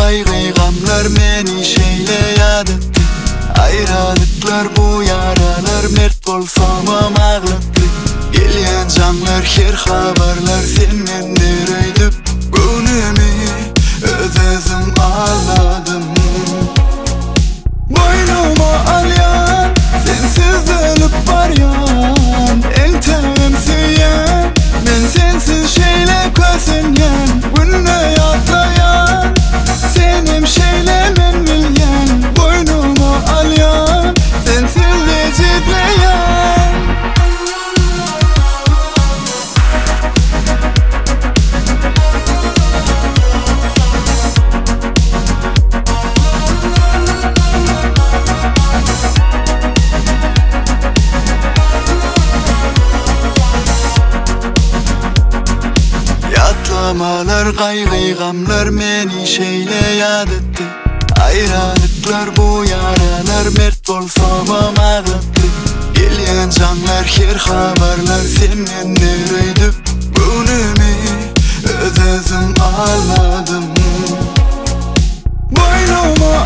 kaygı gamlar meni şeyleyad etti. Ayrılıklar bu yaralar mert bolsam ağlattı. Gelyen canlar her haberler senden nereydi. Gönlümü özüm ağladım. Boynuma alyan sensiz ölüp baryan. Eltem süyen ben sensiz şeyle kösenyen. Günne yatlayan senim şeyle men bilyen. Boynuma alyan sensiz vecitleyen. Yatlamalar kaygı gamlar meni şeyleyad etti. Ayrılıklar bu yaralar mert bolsam ağlattı. Gelyen canlar her haberler senden nereydi. Gönlümü özüm ağladım. Boynuma